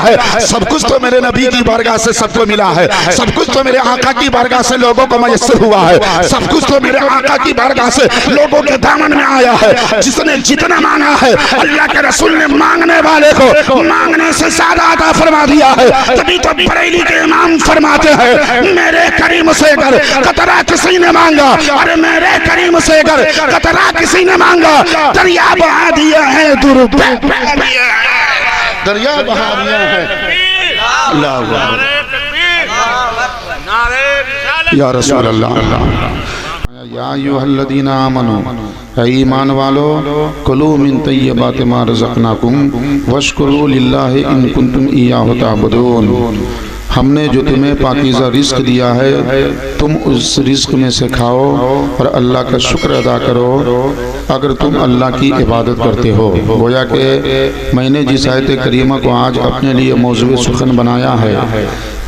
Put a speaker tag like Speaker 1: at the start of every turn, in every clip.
Speaker 1: ہے، سب کچھ تو میرے نبی کی بارگاہ سے سب کو ملا ہے، سب کچھ تو میرے آقا کی بارگاہ سے لوگوں کو میسر ہوا ہے، سب کچھ تو میرے آقا کی بارگاہ سے لوگوں کے دامن میں آیا ہے۔ جس نے جتنا مانگا ہے اللہ کے رسول نے مانگنے والے کو مانگنے سے زیادہ عطا فرما دیا ہے۔ تبھی تو بریلی کے امام فرماتے ہیں میرے کریم سے اگر قطرہ کسی نے مانگا، اور میرے کریم سے اگر قطرہ کسی نے مانگا، دریا بہا دیا ہے، در بہا دیا ہے، دریا بہا دیا ہے۔ اللہ اکبر، یا رسول اللہ۔ یا ایھا الذین آمنوا، اے ایمان والو، کلوا من طیبات ما رزقناکم واشکروا للہ ان کنتم ایاہ تعبدون۔ ہم نے جو تمہیں پاکیزہ رزق دیا ہے تم اس رزق میں سے کھاؤ اور اللہ کا شکر ادا کرو اگر تم اللہ کی عبادت کرتے ہو۔ گویا کہ میں نے جس آیت کریمہ کو آج اپنے لیے موضوع سخن بنایا ہے،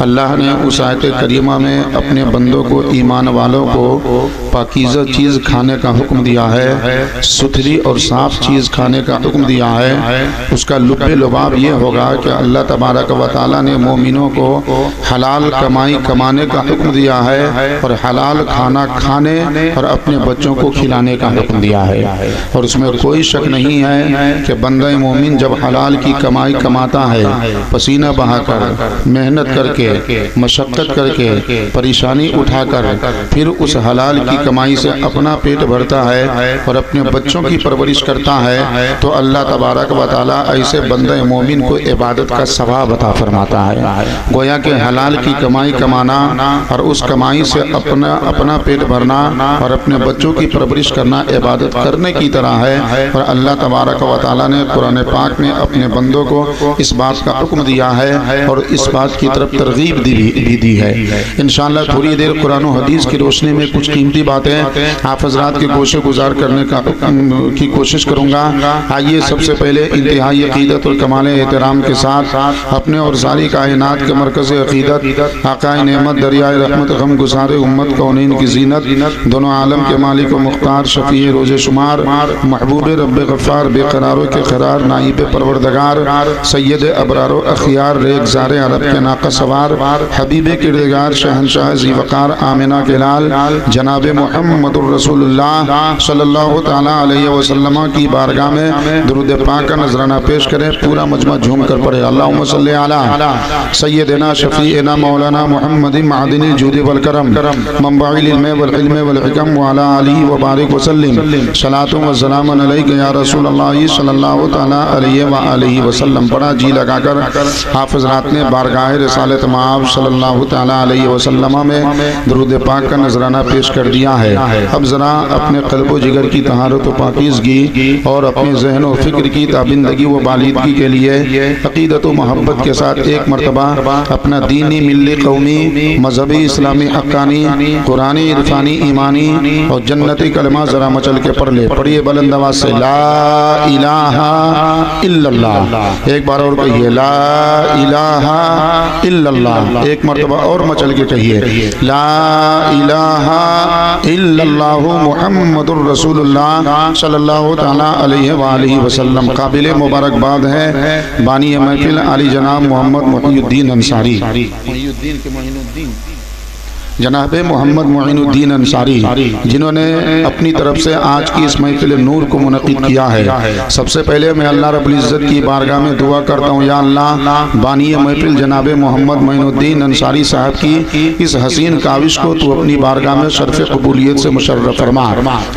Speaker 1: اللہ نے اس آیت کریمہ میں اپنے بندوں کو، ایمان والوں کو پاکیزہ چیز کھانے کا حکم دیا ہے، ستھری اور صاف چیز کھانے کا حکم دیا ہے۔ اس کا لب لباب یہ ہوگا کہ اللہ تبارک و تعالیٰ نے مومنوں کو حلال کمائی کمانے کا حکم دیا ہے اور حلال کھانا کھانے اور اپنے بچوں کو کھلانے کا حکم دیا ہے۔ اور اس میں کوئی شک نہیں ہے کہ بندہ مومن جب حلال کی کمائی کماتا ہے، پسینہ بہا کر، محنت کر کے، مشقت کر کے، پریشانی اٹھا کر، پھر اس حلال کی کمائی سے اپنا پیٹ بھرتا ہے اور اپنے بچوں کی پرورش کرتا ہے، تو اللہ تبارک و تعالیٰ ایسے بندہ مومن کو عبادت کا ثواب عطا فرماتا ہے۔ گویا کہ حلال کی کمائی کمانا اور اس کمائی سے اپنا پیٹ بھرنا اور اپنے بچوں کی پرورش کرنا عبادت کرنے کی طرح ہے، اور اللہ تبارک و تعالیٰ نے قرآن پاک میں اپنے بندوں کو اس بات کا حکم دیا ہے اور اس بات کی طرف ترغیب بھی دی ہے۔ انشاءاللہ تھوڑی دیر قرآن و حدیث کی روشنی میں کچھ قیمتی باتیں آپ حضرات کے گوشے گزار کرنے کی کوشش کروں گا۔ آئیے سب سے پہلے انتہائی عقیدت اور کمال احترام کے ساتھ اپنے اور ساری کائنات کے مرکز عقیدت، آقا نعمت، دریائے رحمت، غم گسار امت، کونین کی زینت، دونوں عالم کے مالک و مختار، شفیع روز شمار، محبوب رب غفار، بے قراروں کے قرار، نائب پروردگار، سید ابرار و اخیار، ریگزار عرب کے ناقہ سوار، حبیب کردگار، شہنشاہ ذی وقار، آمنہ کے لال، جناب محمد الرسول اللہ صلی اللہ تعالیٰ علیہ وسلم کی بارگاہ میں درود پاک کا نذرانہ پیش کریں۔ پورا مجمع جھوم کر پڑھے اللہم صلی علی سیدنا شفیعنا مولانا محمد معدن الجود والکرم، منبع العلم والعلم والحکم، وعلی آلہ وبارک وسلم، صلاۃ و سلام علیک یا رسول اللہ صلی اللہ تعالیٰ علیہ وآلہ وسلم۔ بڑا جی لگا کر آپ حضرات نے بارگاہ رسالت مآب صلی اللہ تعالیٰ علیہ وسلم میں درود پاک کا نذرانہ پیش کر دیا ہے۔ اب ذرا اپنے قلب و جگر کی طہارت و پاکیزگی اور اپنے ذہن و فکر کی تابندگی و بالیدگی کے لیے عقیدت و محبت کے ساتھ ایک مرتبہ اپنا دینی، ملی، قومی، مذہبی، اسلامی، حقانی، قرآنی، عرفانی، ایمانی اور جنتی کلمہ ذرا مچل کے پڑھ لے۔ پڑھیے بلند آواز سے لا الہ الا اللہ، ایک بار اور کہیے لا الہ الا اللہ، ایک مرتبہ اور مچل کے کہیے لا الہ الا اللہ محمد الرسول اللہ صلی اللہ تعالیٰ علیہ وآلہ وسلم۔ قابل مبارکباد ہے بانی محفل علی جناب محمد محی الدین انصاری، جناب محمد معین الدین انصاری، جنہوں نے اپنی طرف سے آج کی اس محفل نور کو منعقد کیا ہے۔ سب سے پہلے میں اللہ رب العزت کی بارگاہ میں دعا کرتا ہوں، یا اللہ بانی محفل جناب محمد معین الدین انصاری صاحب کی اس حسین کاوش کو تو اپنی بارگاہ میں شرف قبولیت سے مشرف فرما،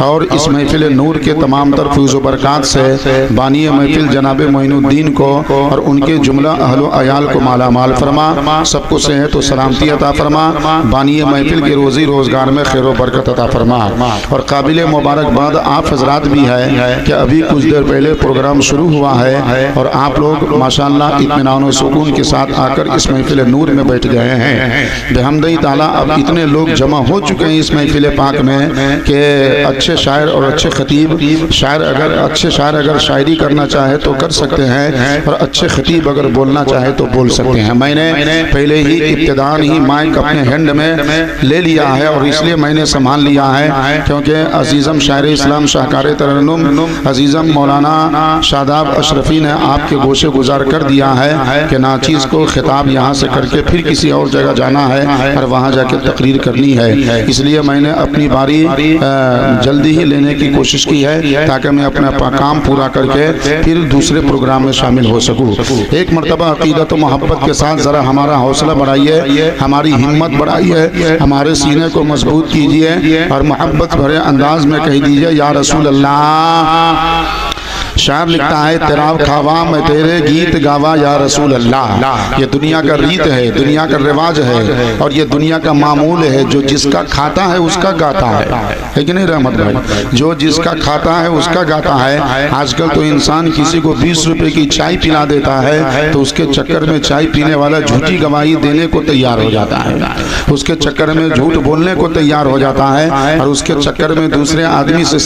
Speaker 1: اور اس محفل نور کے تمام تر فیض و برکات سے بانی محفل جناب معین الدین کو اور ان کے جملہ اہل و عیال کو مالا مال فرما، سب کو صحت و سلامتی عطا فرما، بانی محفل کے روزی روزگار میں خیر و برکت عطا فرما۔ اور قابل مبارکباد آپ حضرات بھی ہے کہ ابھی کچھ دیر پہلے پروگرام شروع ہوا ہے اور آپ لوگ ماشاءاللہ اطمینان و سکون کے ساتھ آ کر اس محفل نور میں بیٹھ گئے ہیں۔ بحمدہ تعالیٰ اب اتنے لوگ جمع ہو چکے ہیں اس محفل پاک میں کہ اچھے شاعر اور اچھے خطیب، اچھے شاعر اگر شاعری کرنا چاہے تو کر سکتے ہیں، اور اچھے خطیب اگر بولنا چاہے تو بول سکتے ہیں۔ میں نے پہلے ہی ابتداءً ہی مائک اپنے ہینڈ میں لے لیا ہے اور اس لیے میں نے سنبھال لیا ہے کیونکہ عزیزم شاعر اسلام شاہکار ترنم عزیزم مولانا شاداب اشرفی نے آپ کے گوشے گزار کر دیا ہے کہ ناچیز کو خطاب یہاں سے کر کے پھر کسی اور جگہ جانا ہے اور وہاں جا کے تقریر کرنی ہے، اس لیے میں نے اپنی باری جلدی ہی لینے کی کوشش کی ہے تاکہ میں اپنا کام پورا کر کے پھر دوسرے پروگرام میں شامل ہو سکوں۔ ایک مرتبہ عقیدت و محبت کے ساتھ ذرا ہمارا حوصلہ بڑھائیے، ہماری ہمت بڑھائیے، ہمارے سینے کو مضبوط کیجئے اور محبت بھرے انداز میں کہہ دیجئے یا رسول اللہ۔ شاعر لکھتا ہے تیرا کھاوا میں تیرے گیت گاوا یا رسول اللہ۔ یہ دنیا کا ریت ہے، دنیا کا رواج ہے اور یہ دنیا کا معمول ہے، جو جس کا کھاتا ہے اس کا گاتا ہے کہ نہیں رحمت بھائی؟ جو جس کا کھاتا ہے اس کا گاتا ہے۔ آج کل تو انسان کسی کو 20 روپے کی چائے پلا دیتا ہے تو اس کے چکر میں چائے پینے والا جھوٹی گواہی دینے کو تیار ہو جاتا ہے، اس کے چکر میں جھوٹ بولنے کو تیار ہو جاتا ہے اور اس کے چکر میں دوسرے آدمی سے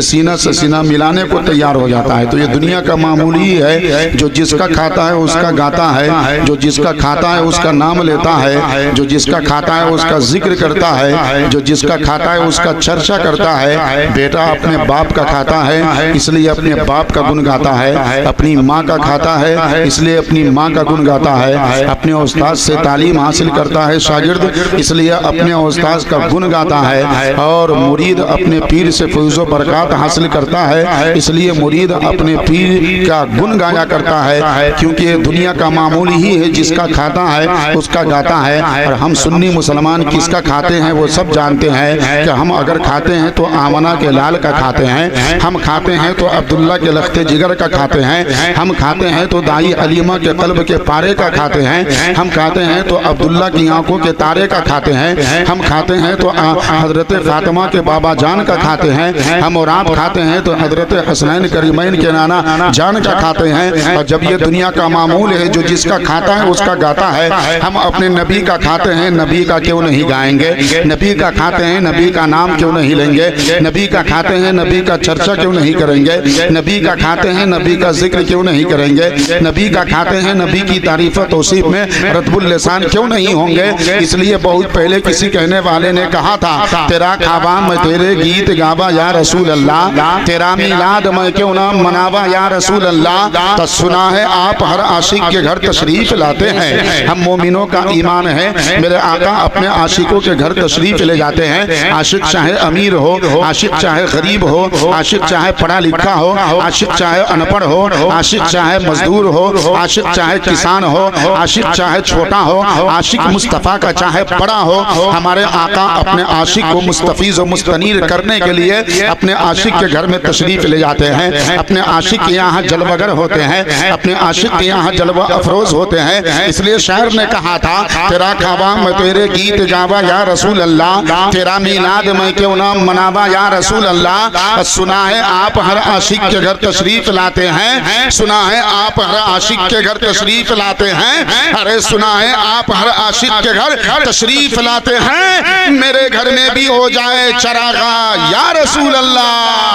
Speaker 1: سینہ سے سینہ ملانے کو تیار ہو جاتا ہے۔ تو یہ دنیا کا معمول ہی ہے، جو جس کا کھاتا ہے اس کا گاتا ہے، جو جس کا کھاتا ہے اس کا نام لیتا ہے، جو جس کا کھاتا ہے اس کا ذکر کرتا ہے، جو جس کا کھاتا ہے اس کا چرچا کرتا ہے۔ بیٹا اپنے باپ کا کھاتا ہے اس لیے اپنے باپ کا گن گاتا ہے، اپنی ماں کا کھاتا ہے اس لیے اپنی ماں کا گن گاتا ہے، اپنے استاد سے تعلیم حاصل کرتا ہے شاگرد اس لیے اپنے استاد کا گن گاتا ہے، اور مرید اپنے پیر سے فیض و برکات حاصل کرتا ہے اس لیے مرید اپنے پیر کا گن گایا کرتا ہے، کیونکہ یہ دنیا کا معمول ہی ہے، جس کا کھاتا ہے اس کا گاتا ہے۔ اور ہم سنی مسلمان کس کا کھاتے ہیں وہ سب جانتے ہیں کہ ہم اگر کھاتے ہیں تو آمنہ کے لال کا کھاتے ہیں، ہم کھاتے ہیں تو عبداللہ کے لخت جگر کا کھاتے ہیں، ہم کھاتے ہیں تو دائی علیمہ کے قلب کے پارے کا کھاتے ہیں، ہم کھاتے ہیں تو عبداللہ کی آنکھوں کے تارے کا کھاتے ہیں، ہم کھاتے ہیں تو حضرت فاطمہ کے بابا جان کا کھاتے ہیں، ہم اور آپ کھاتے ہیں تو حضرت حسنین کریمین کے نانا جان کا کھاتے ہیں۔ اور جب یہ دنیا کا معمول ہے، جو جس کا کھاتا ہے اس کا گاتا ہے، ہم اپنے نبی کا کھاتے ہیں نبی کا کیوں نہیں گائیں گے؟ نبی کا کھاتے ہیں نبی کا نام کیوں نہیں لیں گے؟ نبی کا کھاتے ہیں نبی کا چرچا کیوں نہیں کریں گے؟ نبی کا کھاتے ہیں نبی کا ذکر کیوں نہیں کریں گے؟ نبی کا کھاتے ہیں نبی کی تعریف و توصیف میں رطب اللسان کیوں نہیں ہوں گے؟ اس لیے بہت پہلے کسی کہنے والے نے کہا تھا تیرا کعبہ میں تیرے گیت گاوا یا رسول اللہ، تیرا میلاد میں کیوں نہ مناوا یا رسول اللہ۔ تو سنا ہے آپ ہر عاشق کے گھر تشریف لاتے ہیں، ہم مومنوں کا ایمان ہے میرے آقا اپنے عاشقوں کے گھر تشریف لے جاتے ہیں، عاشق چاہے امیر ہو، عاشق چاہے غریب ہو، عاشق چاہے پڑھا لکھا ہو، عاشق چاہے ان پڑھ ہو، عاشق چاہے مزدور ہو، عاشق چاہے کسان ہو، عاشق چاہے چھوٹا ہو، عاشق مصطفیٰ کا چاہے بڑا ہو، ہمارے آقا اپنے عاشق کو مستفیض و مستنیر کرنے کے لیے اپنے عاشق کے گھر میں تشریف لے جاتے ہیں، اپنے عاشق کے یہاں جلوہ گر ہوتے ہیں، اپنے عاشق کے یہاں جلوہ افروز ہوتے ہیں۔ اس لیے شاعر نے کہا تھا تیرا کعبہ میں تیرے گیت گاوا یا رسول اللہ، تیرا میلاد میں کیوں نہ مناوا یا رسول اللہ۔ سنا ہے آپ ہر عاشق کے گھر تشریف لاتے ہیں، سنا ہے آپ ہر عاشق کے گھر تشریف لاتے ہیں، ارے سنا ہے آپ ہر عاشق کے گھر تشریف لاتے ہیں، میرے گھر میں بھی ہو جائے چراغا یا رسول اللہ۔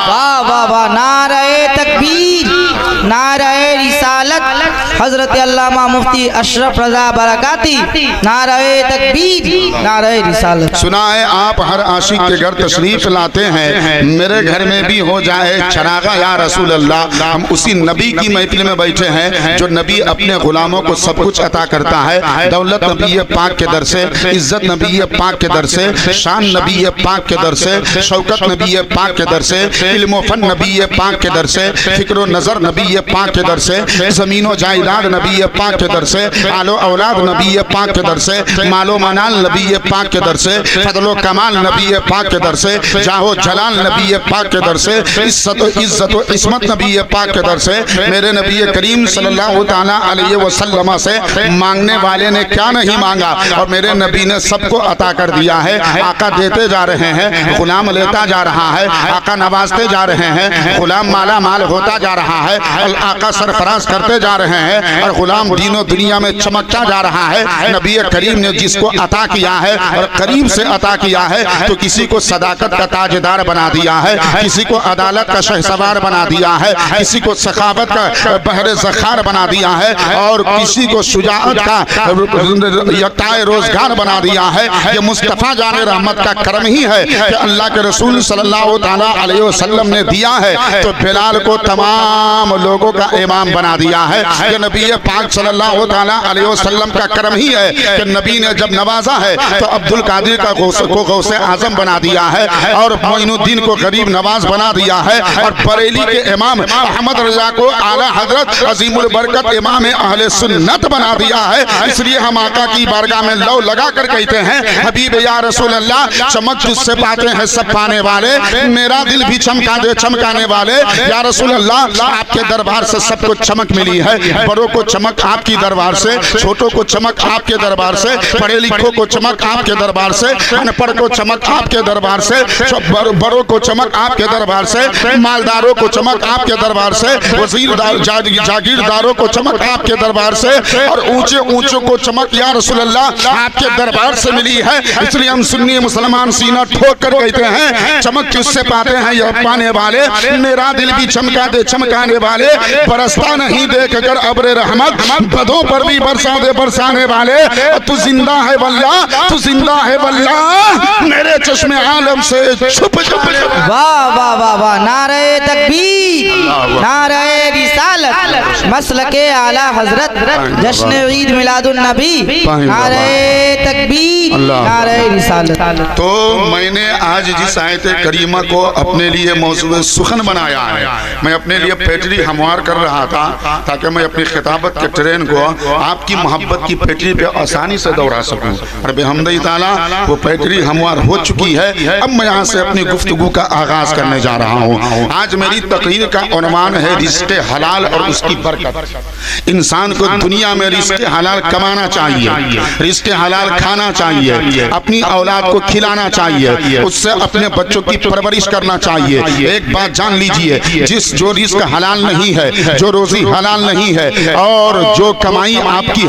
Speaker 2: واہ واہ واہ، نعرہ تکبیر، نعرہ رسالت، حضرت علامہ مفتی اشرف رضا برکاتی، نعرہ تکبیر، نعرہ رسالت۔
Speaker 1: سنا ہے آپ ہر عاشق کے گھر تشریف لاتے ہیں، میرے گھر میں بھی ہو جائے چراغا یا رسول اللہ۔ ہم اسی نبی کی محفل میں بیٹھے ہیں جو نبی اپنے غلاموں کو سب کچھ عطا کرتا ہے، دولت نبی پاک کے در سے، عزت نبی پاک کے در سے، شان نبی پاک کے در سے، شوکت نبی پاک کے در سے، علم و فن نبی پاک کے در سے، فکر و نظر نبی پاک کے در سے، زمین و جائیداد نبی پاک کے در سے، آل و اولاد نبی پاک کے در سے، مال و منال نبی پاک کے در سے، فضل و کمال نبی پاک کے در سے، جاہ و جلال نبی پاک کے در سے، عزت و عصمت نبی پاک کے در سے۔ میرے نبی کریم صلی اللہ تعالیٰ علیہ وسلم سے مانگنے والے نے کیا نہیں مانگا، اور میرے نبی نے سب کو عطا کر دیا ہے۔ آقا دیتے جا رہے ہیں، غلام لیتا جا رہا ہے، آقا نوازتے جا رہے ہیں، غلام مالا مال ہوتا جا رہا ہے، آقا سرفراز کرتے جا رہے ہیں اور غلام دین و دنیا میں چمکتا جا رہا ہے۔ نبی کریم نے جس کو عطا کیا ہے اور قریب سے عطا کیا ہے تو کسی کو صداقت کا تاجدار بنا دیا ہے، کسی کو عدالت کا شہسوار بنا دیا ہے، کسی کو سخاوت کا بحر ذخار بنا دیا ہے اور کسی کو شجاعت کا یکتائے روزگار بنا دیا ہے۔ یہ مصطفیٰ جان رحمت کا کرم ہی ہے کہ اللہ کے رسول صلی اللہ تعالیٰ علیہ وسلم نے دیا ہے تو بلال کو تمام لوگوں کا امام بنا دیا ہے۔ یہ نبی پاک صلی اللہ تعالیٰ علیہ وسلم کا کرم ہی ہے کہ نبی نے جب نوازا ہے تو عبد القادر کو غوث اعظم بنا دیا ہے اور معین الدین کو غریب نواز بنا دیا ہے اور بریلی کے امام احمد رضا کو اعلیٰ حضرت عظیم البرکت امام اہل سنت بنا دیا ہے۔ اس لیے ہم آقا کی بارگاہ میں لو لگا کر کہتے ہیں حبیب یا رسول اللہ، چمک جس سے پاتے ہیں سب پانے والے، میرا دل بھی چمکا دے چمکانے والے۔ یا رسول اللہ، آپ کے دربار سے سب کو چمک ملی ہے، بڑوں کو چمک آپ کی دربار سے، چھوٹوں کو چمک آپ کے دربار سے، پڑھے لکھوں کو چمک آپ کے دربار سے، ان پڑھ کو چمک آپ کے دربار سے، بڑوں کو چمک آپ کے دربار سے، مالداروں کو چمک آپ کے دربار سے، وزیر جاگیرداروں کو چمک آپ کے دربار سے، اور اونچے اونچوں کو چمک یا رسول اللہ آپ کے دربار سے ملی ہے۔ اس لیے ہم سنی مسلمان سینہ ٹھوک کر کہتے ہیں چمک کس سے پاتے ہیں یہ پانے والے، میرا دل بھی چمکا دے چمکانے والے، برستا نہیں دیکھ کر ابر رحمت، بدوں پر بھی برسا دے برسانے والے۔ تو زندہ ہے واللہ، تو زندہ ہے واللہ، میرے چشم عالم سے چھپ چھپ۔
Speaker 2: واہ واہ واہ واہ، نعرہ تکبیر، نعرہ رسالت، مسلک اعلیٰ حضرت، جشن عید میلاد النبی، نعرہ تکبیر، نعرہ رسالت۔
Speaker 1: تو میں نے آج جس آیت کریمہ کو اپنے لیے موضوع سخن بنایا ہے، میں اپنے لیے پیٹری ہموار کر رہا تھا تاکہ میں اپنی خطابت کے ٹرین کو آپ کی محبت کی پیٹری پہ آسانی سے دوڑا سکوں، اور بحمدہ تعالیٰ وہ پیٹری ہموار ہو چکی ہے۔ اب میں یہاں سے اپنی گفتگو کا آغاز کرنے جا رہا ہوں۔ آج میری تقریر کا عنوان ہے رزق حلال اور اس کی برکت۔ انسان کو دنیا میں رزق حلال کمانا چاہیے، رزق حلال کھانا چاہیے، اپنی اولاد کو کھلانا چاہیے، اس سے اپنے بچوں کی پرورش کرنا چاہیے۔ ایک بات جان لیجئے، جو رزق حلال نہیں ہے، جو روزی حلال نہیں ہے، اور جو کمائی آپ کی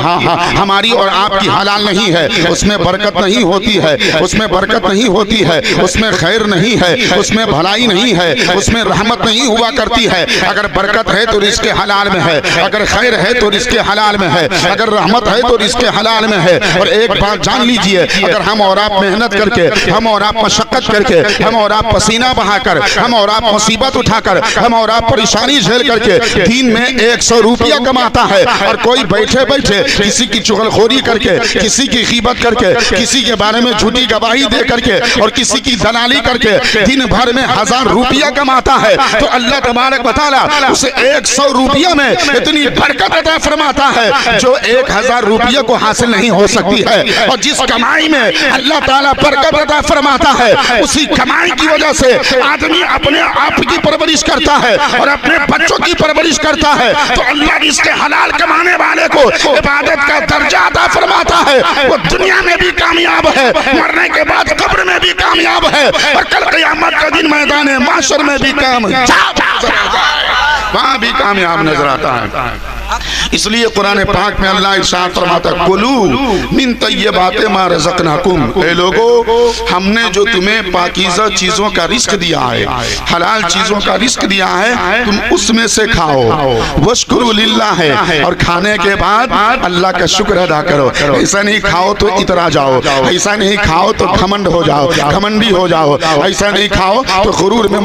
Speaker 1: ہماری اور آپ کی حلال نہیں ہے، اس میں برکت نہیں ہوتی ہے، اس میں برکت نہیں ہوتی ہے، اس میں خیر نہیں ہے، اس میں بھلائی نہیں ہے، اس میں رحمت نہیں ہوا کرتی ہے۔ اگر برکت ہے تو رزق حلال میں ہے، اگر خیر ہے تو رزق حلال میں ہے، اگر رحمت ہے تو رزق حلال میں ہے۔ اور ایک بات جان لیجئے، اگر ہم اور آپ محنت کر کے، ہم اور آپ مشقت کر کے، ہم اور آپ پسینہ بہا کر، ہم اور آپ مصیبت اٹھا کر، ہم اور آپ پریشانی جھیل کر کے دین میں 100 روپیہ کماتا ہے، اور کوئی بیٹھے بیٹھے کسی کی چغلخوری کر کے، کسی کی غیبت کر کے، کسی کے بارے میں جھوٹی گواہی دے کر کے، اور کسی کی دلالی کر کے دن بھر میں 1000 روپیہ کماتا ہے، تو اللہ تبارک و تعالیٰ اسے 100 روپیہ میں اتنی برکت عطا فرماتا ہے جو 1000 روپیہ کو حاصل نہیں ہو سکتی ہے۔ اور جس کمائی میں اللہ تعالیٰ برکت عطا فرماتا ہے، اسی کمائی کی وجہ سے آدمی اپنے آپ کی پرورش کرتا ہے اور اپنے بچوں کی پرورش کرتا ہے، تو اللہ اس کے حلال کمانے والے کو عبادت کا درجہ عطا فرماتا ہے۔ وہ دنیا میں بھی کامیاب ہے، مرنے کے بعد قبر میں بھی کامیاب ہے، اور کل قیامت کا دن میدان محشر میں بھی وہاں بھی کامیاب نظر آتا ہے۔ اس لیے قرآن پاک میں اللہ ارشاد فرماتا ہے کلو من طیبات ما رزقناکم، اے لوگو ہم نے جو تمہیں پاکیزہ چیزوں کا رزق دیا ہے، حلال چیزوں کا رزق دیا ہے، تم اس میں سے کھاؤ، وشکروا للہ ہے، اور کھانے کے بعد اللہ کا شکر ادا کرو۔ ایسا نہیں کھاؤ تو اترا جاؤ، ایسا نہیں کھاؤ تو گھمنڈ ہو جاؤ، گھمنڈی ہو جاؤ، ایسا نہیں کھاؤ تو غرور میں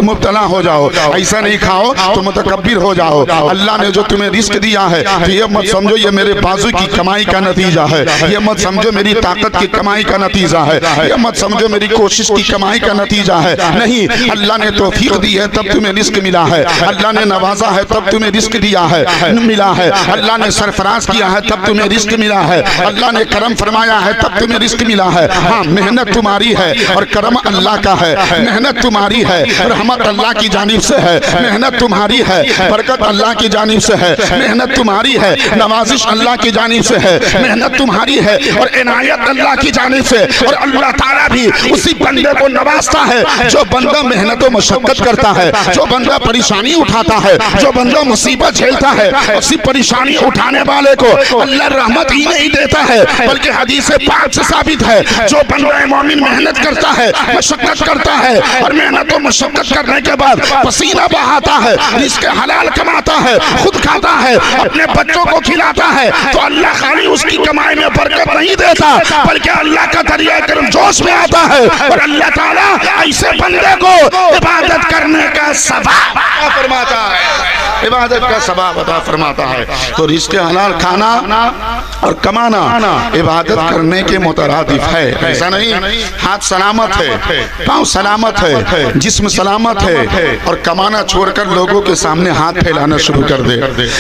Speaker 1: مبتلا ہو جاؤ، ایسا نہیں کھاؤ تو متکبر ہو جاؤ۔ اللہ نے جو تمہیں رزق دیا ہے تو یہ مت سمجھو یہ میرے بازو کی کمائی کا نتیجہ ہے، یہ مت سمجھو میری طاقت کی کمائی کا نتیجہ ہے، یہ مت سمجھو میری کوشش کی کمائی کا نتیجہ ہے۔ نہیں، اللہ نے توفیق دی ہے تب تمہیں رزق ملا ہے، اللہ نے نوازا ہے تب تمہیں رزق دیا ہے ملا ہے، اللہ نے سرفراز کیا ہے تب تمہیں رزق ملا ہے، اللہ نے کرم فرمایا ہے تب تمہیں رزق ملا ہے۔ ہاں، محنت تمہاری ہے اور کرم اللہ کا ہے، محنت تمہاری ہے، رحمت اللہ کی جانب سے ہے، محنت تمہاری ہے، برکت اللہ کی جانب سے ہے، ہے, محنت تمہاری ہے, نوازش اللہ کی جانب سے ہے, محنت تمہاری ہے اور عنایت اللہ کی جانب سے. اور اللہ تعالیٰ بھی اسی بندے کو نوازتا ہے جو بندہ محنت و مشقت کرتا ہے, جو بندہ پریشانی اٹھاتا ہے, جو بندہ مصیبت جھیلتا ہے. اسی پریشانی اٹھانے والے کو اللہ رحمت ہی نہیں دیتا ہے بلکہ حدیث پاک سے ثابت ہے جو بندہ مومن محنت کرتا ہے, مشقت کرتا ہے اور محنت و مشقت کرنے کے بعد پسینہ بہاتا ہے, رزق حلال کماتا ہے, خود کھاتا ہے, اپنے بچوں کو کھلاتا ہے, تو اللہ خالی اس کی کمائی میں برکت نہیں دیتا بلکہ اللہ کا دریا کرم جوش میں آتا ہے اور اللہ تعالیٰ ایسے بندے کو عبادت کرنے کا ثواب عطا فرماتا ہے, عبادت کا ثواب عطا فرماتا ہے. تو رزق حلال کھانا اور کمانا عبادت کرنے کے مترادف ہے, ایسا نہیں. ہاتھ سلامت ہے, پاؤں سلامت ہے, جسم سلامت ہے اور کمانا چھوڑ کر لوگوں کے سامنے ہاتھ پھیلانا شروع کر دے,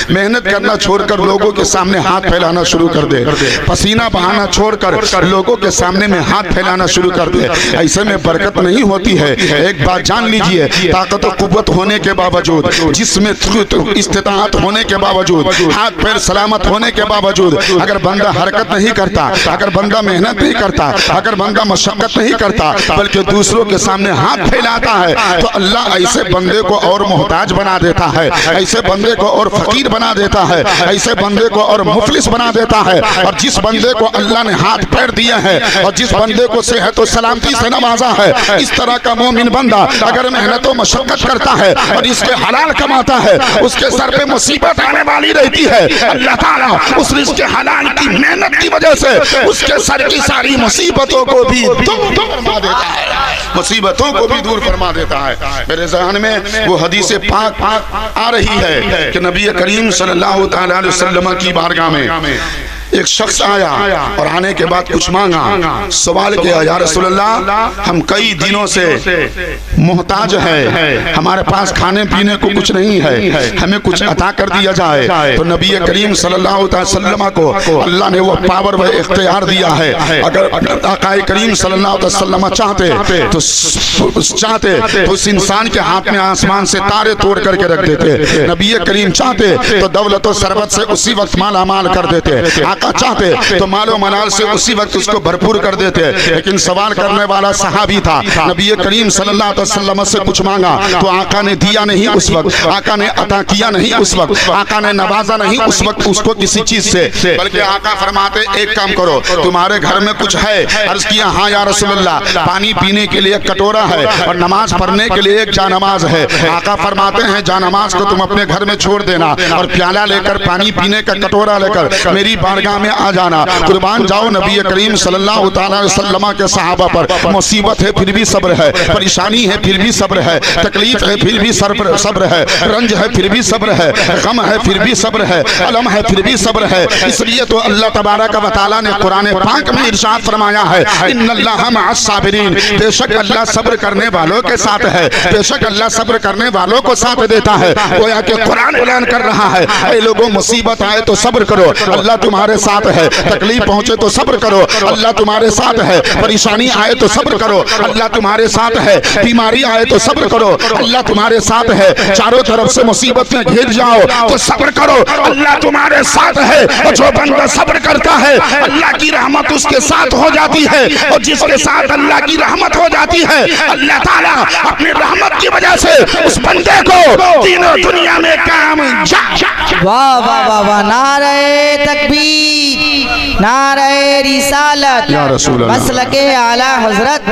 Speaker 1: محنت کرنا چھوڑ کر لوگوں کے سامنے ہاتھ پھیلانا شروع کر دے, پسینہ بہانا چھوڑ کر لوگوں کے سامنے میں ہاتھ پھیلانا شروع کر دے, ایسے میں برکت نہیں ہوتی ہے. ایک بات جان لیجئے, طاقت و قوت ہونے کے باوجود, جسم میں استطاعت ہونے کے باوجود, ہاتھ پیر سلامت ہونے کے باوجود اگر بندہ حرکت نہیں کرتا, اگر بندہ محنت نہیں کرتا, اگر بندہ مشقت نہیں کرتا بلکہ دوسروں کے سامنے ہاتھ پھیلاتا ہے تو اللہ ایسے بندے کو اور محتاج بنا دیتا ہے, ایسے بندے کو اور فقیر بنا دیتا ہے, ایسے بندے کو اور مفلس بنا دیتا ہے. اور جس بندے کو اللہ نے ہاتھ پیر دیا ہے اور جس بندے کو صحت و سلامتی سے نوازا ہے, اس طرح کا مومن بندہ اگر محنت و مشقت کرتا ہے اور اس کے حلال کماتا ہے, اس کے سر پہ مصیبت آنے والی رہتی ہے, اللہ تعالیٰ اس رزق حلال کی محنت کی وجہ سے اس کے سر کی ساری مصیبتوں کو بھی دور فرما دیتا ہے, مصیبتوں کو بھی دور فرما دیتا ہے. میرے ذہن میں وہ حدیث پاک آ رہی ہے کہ نبی کریم صلی اللہ تعالی علیہ وسلم کی بارگاہ میں ایک شخص آیا اور آنے کے بعد کچھ مانگا, سوال کیا, یا رسول اللہ ہم کئی دنوں سے محتاج ہیں, ہمارے پاس کھانے پینے کو کچھ نہیں ہے, ہمیں کچھ عطا کر دیا جائے. تو نبی کریم صلی اللہ علیہ وسلم کو اللہ نے وہ پاور و اختیار دیا ہے, اگر آقا کریم صلی اللہ علیہ وسلم چاہتے تو اس انسان کے ہاتھ میں آسمان سے تارے توڑ کر کے رکھ دیتے, نبی کریم چاہتے تو دولت و ثروت سے اسی وقت مالا مال کر دیتے, چاہتے تو مال و منال سے اسی وقت اس کو بھرپور کر دیتے. لیکن سوال کرنے والا صحابی تھا, نبی کریم صلی اللہ علیہ وسلم سے کچھ مانگا تو آقا نے دیا نہیں اس وقت, آقا نے عطا کیا نہیں اس وقت, آقا نے نوازا نہیں اس وقت اس کو کسی چیز سے, بلکہ آقا فرماتے ایک کام کرو, تمہارے گھر میں کچھ ہے؟ عرض کیا ہاں یا رسول اللہ, پانی پینے کے لیے ایک کٹورا ہے اور نماز پڑھنے کے لیے ایک جانماز ہے. آقا فرماتے ہیں جانماز کو تم اپنے گھر میں چھوڑ دینا اور پیالہ لے کر, پانی پینے کا کٹورا لے کر میری بارگاہ میں آ جانا. قربان جاؤ نبی کریم صلی اللہ تعالی وسلم کے صحابہ پر مصیبت ہے پھر بھی صبر ہے, پریشانی ہے پھر بھی صبر ہے, تکلیف ہے پھر بھی صبر ہے, رنج ہے پھر بھی صبر ہے, غم ہے پھر بھی صبر ہے, علم ہے پھر بھی صبر ہے. اس لیے تو اللہ تبارک و تعالی نے قرآن پاک میں ارشاد فرمایا ہے, ان اللہ مع الصابرین, بے شک اللہ صبر کرنے والوں کے ساتھ ہے, بے شک اللہ صبر کرنے والوں کو ساتھ دیتا ہے. گویا کہ قرآن اعلان کر رہا ہے, اے لوگوں مصیبت آئے تو صبر کرو, اللہ تمہارے ساتھ ہے, تکلیف پہنچے تو صبر کرو, اللہ تمہارے ساتھ ہے, پریشانی آئے تو صبر کرو, اللہ تمہارے ساتھ ہے, بیماری آئے تو صبر کرو, اللہ تمہارے ساتھ ہے, چاروں طرف سے مصیبت میں گھر جاؤ تو صبر کرو, اللہ تمہارے ساتھ ہے. اور جو بندہ صبر کرتا ہے اللہ کی رحمت اس کے ساتھ ہو جاتی ہے, اور جس کے ساتھ اللہ کی رحمت ہو جاتی ہے اللہ تعالیٰ اپنی رحمت کی وجہ سے اس بندے کو تینوں دنیا میں کام
Speaker 2: واہ واہ واہ واہ, نعرہ تکبیر, نعرہ رسالت, مسلک اعلیٰ حضرت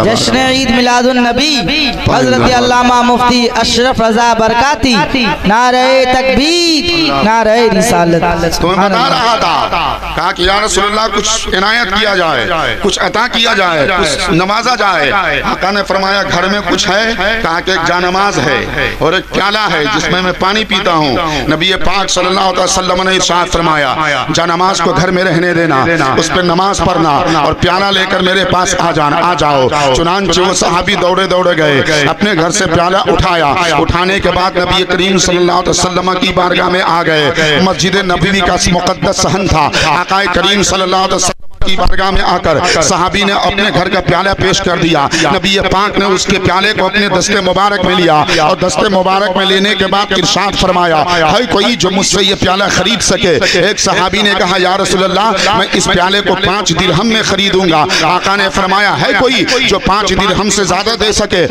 Speaker 2: جشن عید میلاد النبی حضرت علامہ مفتی اشرف رضا برکاتی, نعرہ تکبیر, نعرہ رسالت.
Speaker 1: تو میں بتا رہا تھا, کہا کہ یا رسول اللہ کچھ عنایت کیا جائے, کچھ عطا کیا جائے, کچھ نوازا جائے. آقا نے فرمایا گھر میں کچھ ہے؟ کہا کہ ایک جانماز ہے اور ایک پیالہ ہے جس میں پانی پیتا ہوں. نبی پاک صلی اللہ علیہ وسلم نے ارشاد فرمایا جانماز کو گھر میں رہنے دینا, اس پہ نماز پڑھنا اور پیالہ لے کر میرے پاس آ جاؤ. چنانچہ وہ صحابی دوڑے گئے, اپنے گھر سے پیالہ اٹھایا, اٹھانے کے بعد نبی کریم صلی اللہ علیہ وسلم کی بارگاہ میں آ گئے. مسجد نبوی کا مقدس صحن تھا, آقا کریم صلی اللہ علیہ وسلم کی بارگاہ میں آ کر صحابی نے اپنے گھر کا پیالہ پیش کر دیا. نبی پاک نے اس کے پیالے کو اپنے دستے مبارک میں لیا اور دستے مبارک میں لینے کے بعد ارشاد فرمایا ہے کوئی جو مجھ سے یہ پیالہ خرید سکے. ایک صحابی نے کہا یا رسول اللہ میں اس پیالے کو 5 درہم میں خریدوں گا. آقا نے فرمایا ہے کوئی جو 5 درہم سے زیادہ دے سکے.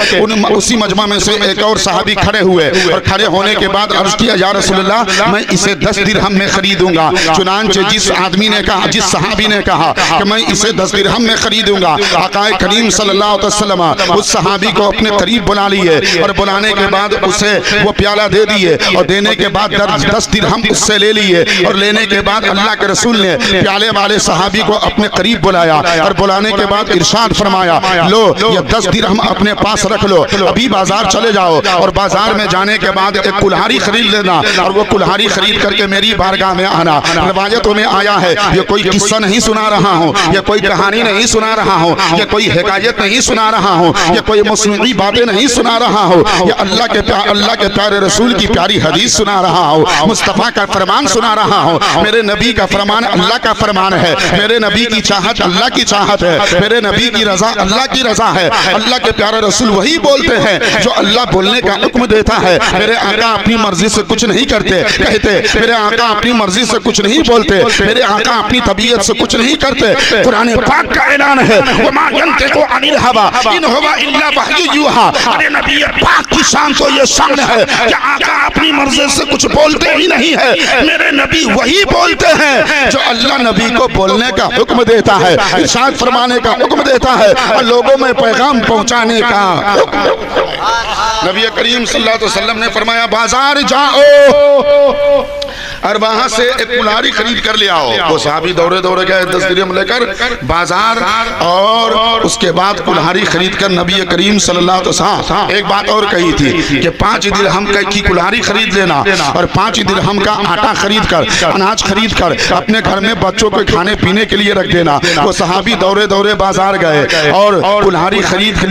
Speaker 1: اسی مجمع میں سے ایک اور صحابی کھڑے ہوئے اور کھڑے ہونے کے بعد عرض کیا یا رسول اللہ میں اسے 10 درہم میں خریدوں گا. چنانچہ جس آدمی نے کہا جس صحابی نے کہا کہ میں اسے 10 درہم میں خریدوں گا, آقا کریم صلی اللہ علیہ وسلم اس صحابی کو اپنے قریب بلا لیے اور بلانے کے بعد اسے وہ پیالہ دے دیے اور دینے کے بعد 10 درہم اس سے لے لیے اور لینے کے بعد اللہ کے رسول نے پیالے والے صحابی کو اپنے قریب بلایا اور بلانے کے بعد ارشاد فرمایا لو یہ 10 درہم اپنے پاس رکھ لو, ابھی بازار چلے جاؤ اور بازار میں جانے کے بعد ایک کلہاڑی خرید لینا اور وہ کلہاڑی خرید کر کے میری بارگاہ میں آنا. روایتوں میں آیا ہے یہ کوئی قصہ نہیں سنا رہا ہوں, یہ کوئی کہانی نہیں سنا رہا ہوں, یہ کوئی حکایت نہیں سنا رہا ہوں, یہ کوئی مصنوعی باتیں نہیں سنا رہا ہوں, یہ اللہ کے پیارے رسول کی پیاری حدیث سنا رہا ہوں, مصطفیٰ کا فرمان سنا رہا ہوں. میرے نبی کا فرمان اللہ کا فرمان ہے, میرے نبی کی چاہت اللہ کی چاہت ہے, میرے نبی کی رضا اللہ کی رضا ہے. اللہ کے پیارے رسول وہی بولتے ہیں جو اللہ بولنے کا حکم دیتا ہے. میرے آقا اپنی مرضی سے کچھ نہیں کرتے کہتے, میرے آقا اپنی مرضی سے کچھ نہیں بولتے, میرے آقا اپنی طبیعت سے کچھ نہیں کرتے. قرآن پاک کا اعلان ہے وما ينطق عن الهوى ان هو الا وحی یوحى. ارے نبی پاک کی شان تو یہ شان ہے کہ آقا اپنی مرضی سے کچھ بولتے ہی نہیں ہے, میرے نبی وہی بولتے ہیں جو اللہ نبی کو بولنے کا حکم دیتا ہے, ارشاد فرمانے کا حکم دیتا ہے اور لوگوں میں پیغام پہنچانے کا حکم. نبی کریم صلی اللہ علیہ وسلم نے فرمایا بازار جاؤ اور وہاں سے ایک کلہاڑی خرید کر لے آؤ. وہ صحابی دورے گئے 10 درہم لے کر بازار اور اس کے بعد کلہاڑی خرید کر نبی کریم صلی اللہ علیہ وسلم ایک بات اور کہی تھی کہ 5 درہم کی کلہاڑی خرید لینا اور 5 درہم کا آٹا خرید کر اناج خرید کر اپنے گھر میں بچوں کو کھانے پینے کے لیے رکھ دینا. وہ صحابی دورے بازار گئے اور کلہاڑی خرید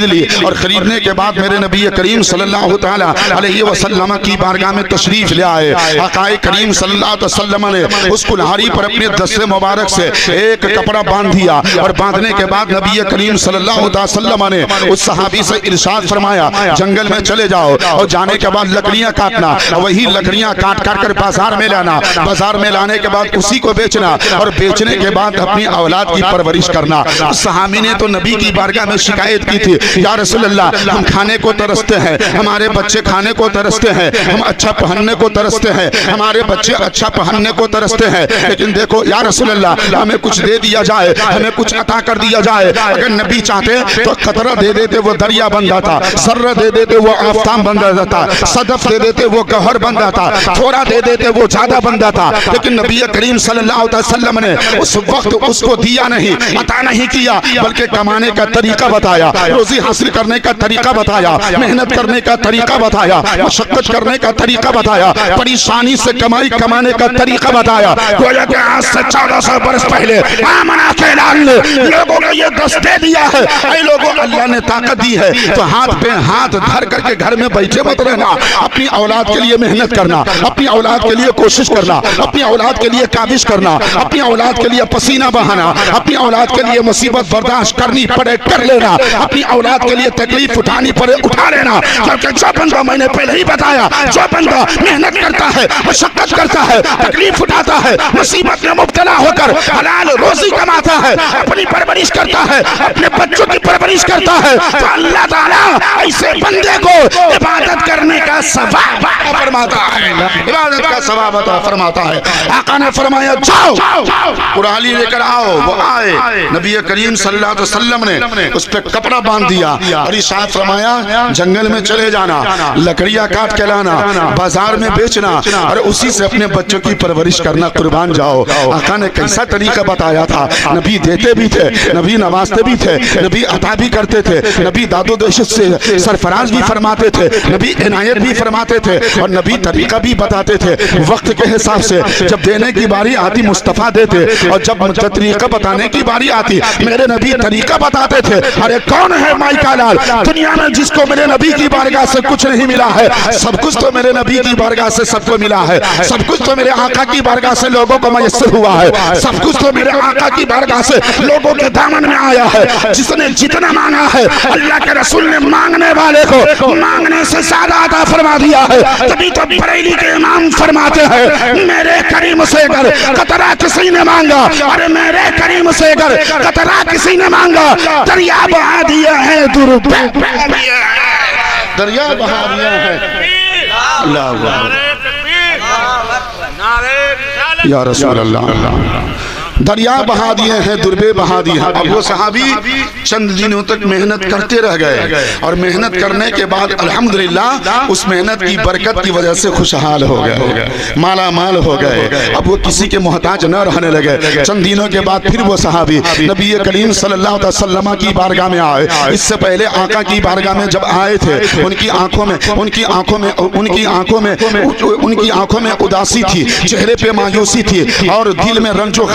Speaker 1: لی اور خریدنے کے بعد میرے نبی کریم صلی اللہ تعالی علیہ وسلم کی بارگاہ میں تشریف لے آئے. آقا کریم صلی اللہ علیہ وسلم نے اس کلہاڑی پر اپنے دستے مبارک سے ایک کپڑا باندھ دیا اور باندھنے کے بعد نبی کریم صلی اللہ علیہ وسلم نے اس صحابی سے ارشاد فرمایا جنگل میں چلے جاؤ اور جانے کے بعد لکڑیاں کاٹنا, وہی لکڑیاں کاٹ کر بازار میں لانا, بازار میں لانے کے بعد اسی کو بیچنا اور بیچنے کے بعد اپنی اولاد کی پرورش کرنا. اس صحابی نے تو نبی کی بارگاہ میں شکایت کی تھی یا رسول اللہ ہم کھانے کو ترستے ہیں, ہمارے بچے کھانے کو ترستے ہیں, ہم اچھا پہننے کو ترستے ہیں, ہمارے بچے اچھا پہننے کو ترستے ہیں, لیکن دیکھو یا رسول اللہ ہمیں کچھ دے دیا جائے, ہمیں کچھ عطا کر دیا جائے. اگر نبی چاہتے تو قطرہ دے دیتے وہ دریا بن جاتا, ذرہ دے دیتے وہ آفتاب بن جاتا, صدف دے دیتے وہ گوہر بن جاتا, تھوڑا دے دیتے وہ زیادہ بن جاتا. لیکن نبی کریم صلی اللہ علیہ وسلم نے اس وقت اس کو دیا نہیں, عطا نہیں کیا, بلکہ کمانے کا طریقہ بتایا, روزی حاصل کرنے کا طریقہ بتایا, محنت کرنے کا طریقہ بتایا, مشقت کرنے کا طریقہ بتایا, پریشانی سے کمانے کا طریقہ بتایا. گویا کہ آج سے 1400 برس پہلے آمنہ کے اعلان نے لوگوں کو یہ دست دے دیا ہے. اے لوگوں اللہ نے طاقت دی ہے تو ہاتھ پہ ہاتھ دھر کر کے گھر میں بیٹھے مت رہنا, اپنی اولاد کے لیے محنت کرنا, اپنی اولاد کے لیے کوشش کرنا, اپنی اولاد کے لیے کاوش کرنا, اپنی اولاد کے لیے پسینہ بہانا, اپنی اولاد کے لیے مصیبت برداشت کرنی پڑے کر لینا, اپنی اولاد کے لیے تکلیف اٹھانی پڑے اٹھا لینا. کیونکہ جو بندہ میں نے پہلے ہی بتایا جو بندہ محنت کرتا ہے, مشقت کرتا ہے, تکلیف اٹھاتا ہے, مصیبت میں مبتلا ہو کر حلال روزی کماتا ہے, اپنی پرورش کرتا ہے, اپنے بچوں کی پرورش کرتا ہے, تو اللہ تعالیٰ ایسے بندے کو عبادت کرنے کا ثواب فرماتا ہے, عبادت کا ثواب عطا فرماتا ہے. آقا نے فرمایا جاؤ کلہاڑی لے کر آؤ. وہ آئے, نبی کریم صلی اللہ علیہ وسلم نے اس پہ کپڑا باندھ دیا اور ارشاد فرمایا جنگل میں چلے جانا, لکڑیاں کاٹ کے لانا, بازار میں بیچنا اور اسی سے اپنے بچوں کی پرورش کرنا, قربان جاؤ. آقا نے کیسا طریقہ بتایا تھا. نبی دیتے بھی تھے, نبی نوازتے بھی تھے, نبی عطا بھی کرتے تھے, نبی داد و دہشت سے سرفراز بھی فرماتے تھے, نبی عنایت بھی فرماتے تھے اور نبی طریقہ بھی بتاتے تھے. وقت کے حساب سے جب دینے کی باری آتی مصطفیٰ دیتے اور جب طریقہ بتانے کی باری آتی میرے نبی طریقہ بتاتے تھے. ارے کون ہے مائی کا لال دنیا میں جس کو میرے نبی کی بارگاہ سے کچھ نہیں ملا ہے؟ سب کچھ تو میرے نبی کی بارگاہ سے سب کو ملا ملا ہے, سب کچھ تو میرے آقا کی بارگاہ سے لوگوں کو میسر ہوا ہے, سب کچھ تو میرے آقا کی بارگاہ سے لوگوں کے دامن میں آیا ہے. جس نے جتنا مانگا ہے اللہ کے رسول نے مانگنے والے کو مانگنے سے زیادہ عطا فرما دیا ہے. تبھی تو بریلی کے امام فرماتے ہیں میرے کریم سے اگر قطرہ کسی نے مانگا, ارے میرے کریم سے اگر قطرہ کسی نے مانگا, دریا بہا دیا ہے, دریا بہا دیا ہے. اللہ یا رسول اللہ, دریا بہا دیے ہیں, دربے بہا دیے ہیں. اب وہ صحابی چند دنوں تک محنت کرتے رہ گئے اور محنت کرنے کے بعد الحمدللہ اس محنت کی برکت کی وجہ سے خوشحال ہو گئے, مالا مال ہو گئے. اب وہ کسی کے محتاج نہ رہنے لگے. چند دنوں کے بعد پھر وہ صحابی نبی کریم صلی اللہ علیہ وسلم کی بارگاہ میں آئے. اس سے پہلے آقا کی بارگاہ میں جب آئے تھے ان کی آنکھوں میں اداسی تھی, چہرے پہ مایوسی تھی اور دل میں رنج و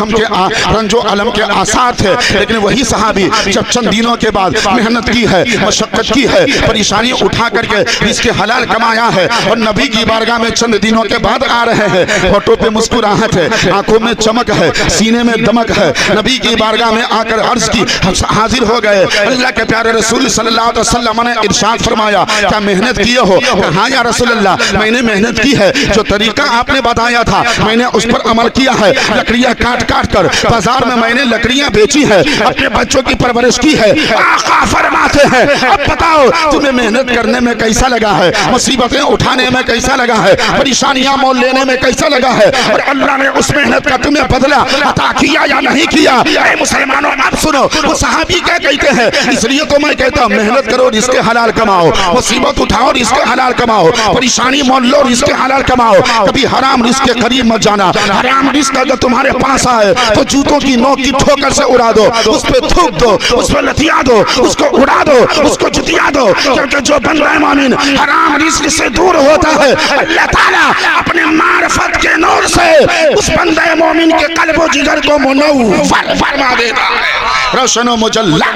Speaker 1: علم کے آثار تھے. لیکن وہی صحابی جب چند دنوں کے بعد محنت کی ہے, مشقت کی ہے, پریشانی اٹھا کر کے رزق حلال کمایا ہے اور نبی کی بارگاہ میں چند دنوں کے بعد آ رہے ہیں, ہونٹوں پہ مسکراہٹ ہے, آنکھوں میں چمک ہے, سینے میں دمک ہے, نبی کی بارگاہ میں آ کر عرض کی حاضر ہو گئے. اللہ کے پیارے رسول صلی اللہ علیہ وسلم نے ارشاد فرمایا کیا محنت کیے ہو؟ ہاں یا رسول اللہ میں نے محنت کی ہے, جو طریقہ آپ نے بتایا تھا میں نے اس پر عمل کیا ہے. لکڑیاں کاٹ کر بازار میں میں نے لکڑیاں بیچی ہے, اپنے بچوں کی پرورش کی ہے. آقا فرماتے ہیں اب بتاؤ تمہیں محنت کرنے میں کیسا لگا ہے, مصیبتیں اٹھانے میں کیسا لگا ہے, پریشانیاں مول لینے میں کیسا لگا ہے, اور اللہ نے اس محنت کا تمہیں بدلہ عطا کیا یا نہیں کیا؟ اے مسلمانوں آپ سنو, وہ صحابی کیا کہتے ہیں, اس لیے تو میں کہتا ہوں محنت کرو رزق حلال کماؤ, مصیبت اٹھاؤ رزق حلال کماؤ, پریشانی مول لو رزق حلال کماؤ. کبھی حرام رزق کے قریب مت جانا. حرام رزق اگر تمہارے پاس آئے تو جوتوں کی نوک کی ٹھوکر سے اڑا دو, اس پہ تھوک دو, اس پہ لتیا دو, اس کو اڑا دو, اس کو جتیا دو. کیونکہ جو بندہ مومن حرام رزق سے دور ہوتا ہے اللہ تعالیٰ اپنے معرفت کے نور سے اس بندہ مومن کے قلب و جگر کو منور فرما دیتا ہے, روشن و مجلہ.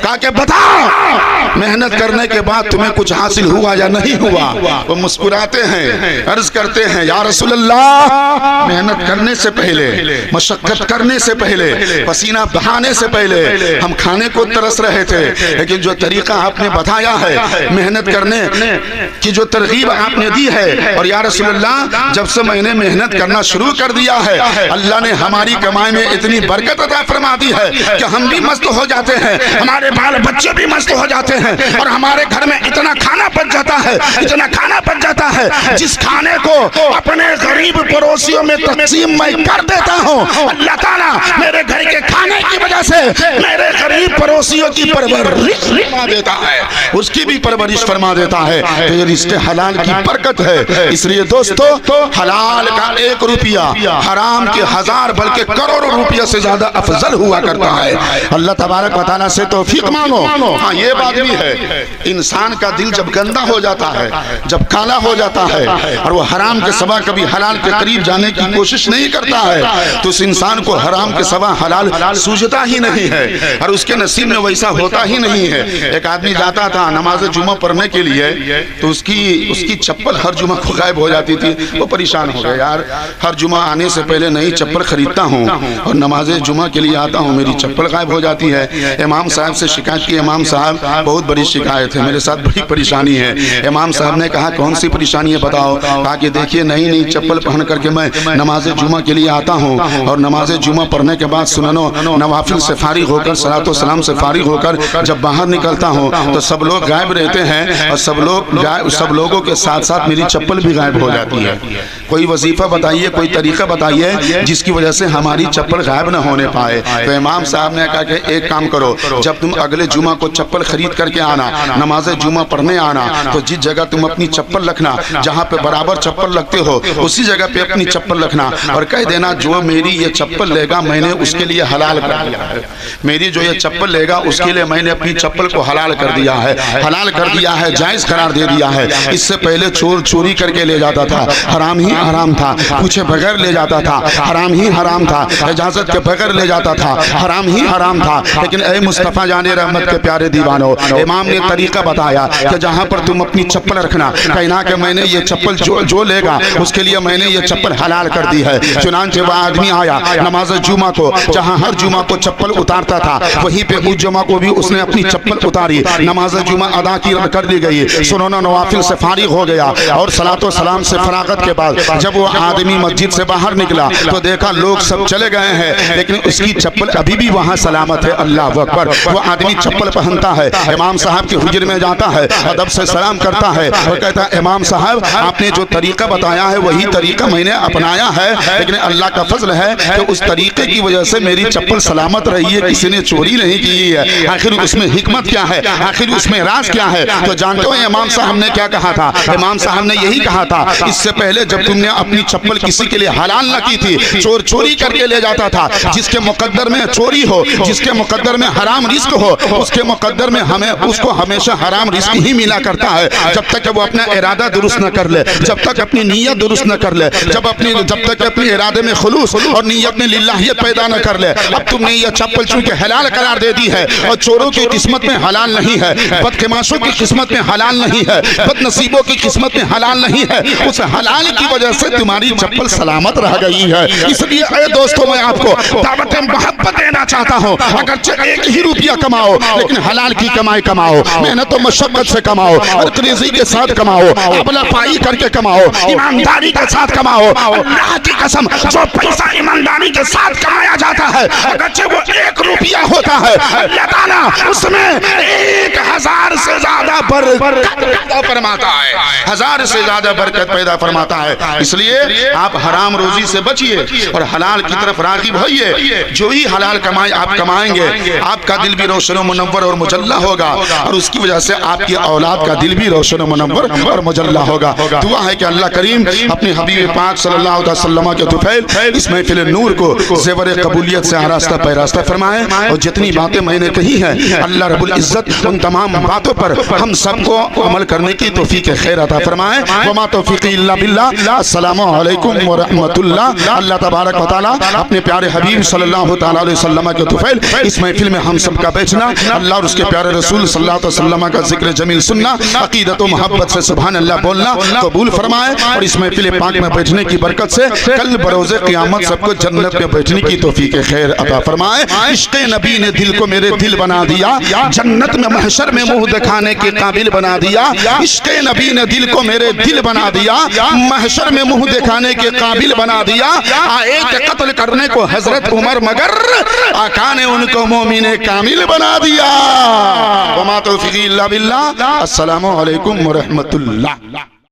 Speaker 1: کہا کہ بتا محنت کرنے کے بعد تمہیں کچھ حاصل ہوا یا نہیں ہوا؟ وہ مسکراتے ہیں, عرض کرتے ہیں یا رسول اللہ محنت کرنے سے پہلے, مشقت کرنے سے پہلے, پسینہ بہانے سے پہلے ہم کھانے کو ترس رہے تھے, لیکن جو طریقہ آپ نے بتایا ہے محنت کرنے کی, جو ترغیب آپ نے دی ہے, اور یا رسول اللہ جب سے میں نے محنت کرنا شروع کر دیا ہے اللہ نے ہماری کمائی میں اتنی برکت عطا فرما دی ہے کہ ہم بھی مست ہو جاتے ہیں, ہمارے بال بچے بھی مست ہو جاتے ہیں, اور ہمارے گھر میں اتنا کھانا بچ جاتا ہے, اتنا کھانا بچ جاتا ہے جس کھانے کو اپنے غریب پڑوسیوں میں تقسیم میں کر دیتا ہوں. اللہ تعالیٰ میرے گھر کے کھانے کی وجہ سے میرے غریب پڑوسیوں کی پرورش فرما دیتا ہے, اس کی بھی پرورش فرما دیتا ہے. تو یہ رزق حلال کی برکت ہے. اس لیے دوستو حلال کا 1 روپیہ حرام کے 1000 بلکہ کروڑوں روپیہ سے زیادہ افضل ہوا کرتا ہے. اللہ تبارک و تعالیٰ سے توفیق مانگو. ہاں یہ بات بھی ہے, انسان کا دل جب گندا ہو جاتا ہے, جب کالا ہو جاتا ہے اور وہ حرام کے سوا کبھی حلال کے قریب جانے کی کوشش نہیں کرتا ہے, تو اس انسان کو حرام کے سوا حلال سوجھتا ہی نہیں ہے اور اس کے نصیب میں ویسا ہوتا ہی نہیں ہے. ایک آدمی جاتا تھا نماز جمعہ پڑھنے کے لیے, تو اس کی چپل ہر جمعہ کو غائب ہو جاتی تھی. وہ پریشان ہو گیا, یار ہر جمعہ آنے سے پہلے نئی چپل خریدتا ہوں اور نماز جمعہ کے لیے آتا ہوں, میری چپل غائب ہو جاتی ہے. امام صاحب سے شکایت کی, امام صاحب بہت بڑی شکایت ہے, میرے ساتھ بڑی پریشانی ہے. امام صاحب نے کہا کون سی پریشانی ہے بتاؤ؟ کہا کہ دیکھیے نئی چپل پہن کر کے میں نماز جمعہ کے لیے آتا ہوں اور نماز جمعہ پڑھنے کے بعد سننو نوافل سے فارغ ہو کر صلاۃ و سلام سے فارغ ہو کر جب باہر نکلتا ہوں تو سب لوگ غائب رہتے ہیں اور سب لوگوں کے ساتھ ساتھ میری چپل بھی غائب ہو جاتی ہے. کوئی وظیفہ بتائیے, کوئی طریقہ بتائیے جس کی وجہ سے ہماری چپل غائب نہ ہونے پائے. تو امام صاحب نے کہا کہ ایک کام کرو, جب تم اگلے جمعہ کو چپل خرید کر کے آنا, نماز جمعہ پڑھنے آنا, تو جس جگہ تم اپنی چپل رکھنا, جہاں پہ برابر چپل رکھتے ہو اسی جگہ پہ اپنی چپل رکھنا, اور کہہ دینا جو میری یہ چپل لے گا میں نے اس کے لیے حلال کر دیا ہے، میری جو یہ چپل لے گا اس کے لیے میں نے اپنی چپل کو حلال کر دیا ہے، حلال کر دیا ہے، جائز قرار دے دیا ہے۔ اس سے پہلے چور چوری کر کے لے جاتا تھا، حرام ہی حرام تھا، پوچھے بغیر لے جاتا تھا، حرام ہی حرام تھا، اجازت کے بغیر لے جاتا تھا، حرام ہی حرام تھا۔ لیکن اے مصطفیٰ جان رحمت کے پیارے دیوانو، امام نے طریقہ بتایا کہ جہاں پر تم اپنی چپل رکھنا، کہنا کہ میں نے یہ چپل جو لے گا اس کے لیے میں نے یہ چپل حلال کر دی ہے۔ چنانچہ وہ آدمی آیا نماز جمعہ کو، جہاں ہر جمعہ کو چپل اتارتا تھا وہیں پہ اس جمعہ کو بھی اس نے اپنی چپل اتاری، نماز جمعہ ادا کر دی گئی، سنن و نوافل سے فارغ ہو گیا، اور صلاۃ و سلام سے فراغت کے بعد جب وہ آدمی مسجد سے باہر نکلا تو دیکھا لوگ سب چلے گئے ہیں لیکن اس کی چپل ابھی بھی وہاں سلامت ہے۔ اللہ اکبر! وہ آدمی چپل پہنتا ہے، امام صاحب کے حجر میں جاتا ہے، ادب سے سلام کرتا ہے اور کہتا ہے امام صاحب آپ نے جو طریقہ بتایا ہے وہی طریقہ میں نے اپنایا ہے، لیکن اللہ کا فضل ہے کہ اس طریقے کی وجہ سے میری چپل سلامت رہی ہے، کسی نے چوری نہیں کی ہے۔ آخر اس میں حکمت کیا ہے، آخر اس میں راز کیا ہے؟ تو جانتے ہو امام صاحب نے کیا کہا تھا؟ امام صاحب نے یہی کہا تھا، اس سے پہلے جب تم نے اپنی چپل کسی کے لیے حلال نہ کی تھی، چور چوری کر کے لے جاتا تھا، جس کے مقدر میں چوری ہو، جس کے مقدر میں حرام رزق ہو، اس کے مقدر میں اس کو ہمیشہ حرام رزق ہی ملا کرتا ہے، جب تک کہ وہ اپنا ارادہ درست نہ کر لے، جب تک اپنی نیت درست نہ کر لے، جب تک اپنے ارادے میں خلوص اور نیت میں للہیت پیدا نہ کر لے۔ اب تم نے یہ چپل چونکہ حلال قرار دے دی ہے اور چوروں کی قسمت میں حلال نہیں ہے، بدقماشوں کی قسمت میں حلال نہیں ہے، بد نصیبوں کی قسمت میں حلال نہیں ہے، اس حلال کی وجہ سے تمہاری چپل سلامت رہ گئی ہے۔ اس لیے اے دوستو میں آپ کو دعوت محبت دینا چاہتا ہوں، اگرچہ ایک ہی روپیہ کماؤ لیکن حلال کی کمائی کماؤ، محنت و مشقت سے کماؤ، ریزی کے ساتھ کماؤ، ابلا پائی کر کے کماؤ، ایمانداری کے ساتھ کماؤ۔ اللہ کی قسم جو پیسہ ایمانداری کے ساتھ کمایا جاتا ہے اگرچہ وہ 1 روپیہ ہوتا ہے، اللہ تعالیٰ اس میں 1000 سے زیادہ برکت پیدا فرماتا ہے، 1000 سے زیادہ برکت پیدا فرماتا ہے۔ اس لیے آپ حرام روزی سے بچیے اور حلال کی طرف راغب ہوئیے۔ جو ہی حلال کمائی آپ کمائیں گے آپ کا دل بھی روشن و منور اور مجلہ ہوگا، اور اس کی وجہ سے آپ کی اولاد کا دل بھی روشن و منور اور مجلہ ہوگا۔ دعا ہے کہ اللہ کریم اپنے حبیب پاک صلی اللہ علیہ وسلم کے طفیل اس محفل نور کو زیور قبولیت سے آراستہ پیراستہ فرمائے، اور جتنی باتیں میں نے کہی ہیں اللہ رب العزت ان تمام باتوں پر ہم سب کو عمل کرنے کی توفیق خیر عطا فرمائے۔ وما توفیقی الا باللہ۔ السلام علیکم ورحمۃ اللہ۔ اللہ تبارک و تعالی اپنے پیارے حبیب صلی اللہ تعالی علیہ وسلم کے طفیل اس محفل میں ہم سب کا بیٹھنا، اللہ اور اس کے پیارے رسول صلی اللہ علیہ وسلم کا ذکر جمیل سننا، عقیدت و محبت سے سبحان اللہ بولنا قبول فرمائے، اور اس محفل پاک میں بیٹھنے کی برکت سے کل بروز قیامت سب کو جنت میں بیٹھنے کی توفیق خیر عطا فرمائے۔ عشق نبی نے دل کو میرے دل بنا دیا، جنت میں محشر میں منہ دکھانے کے قابل بنا دیا۔ عشق نبی نے دل کو میرے دل بنا دیا، محشر میں منہ دکھانے کے قابل بنا دیا۔ آئے کہ قتل کرنے کو حضرت عمر مگر آقا نے ان کو مومن کامل بنا دیا۔ وما توفیقی الا باللہ۔ السلام علیکم ورحمۃ اللہ۔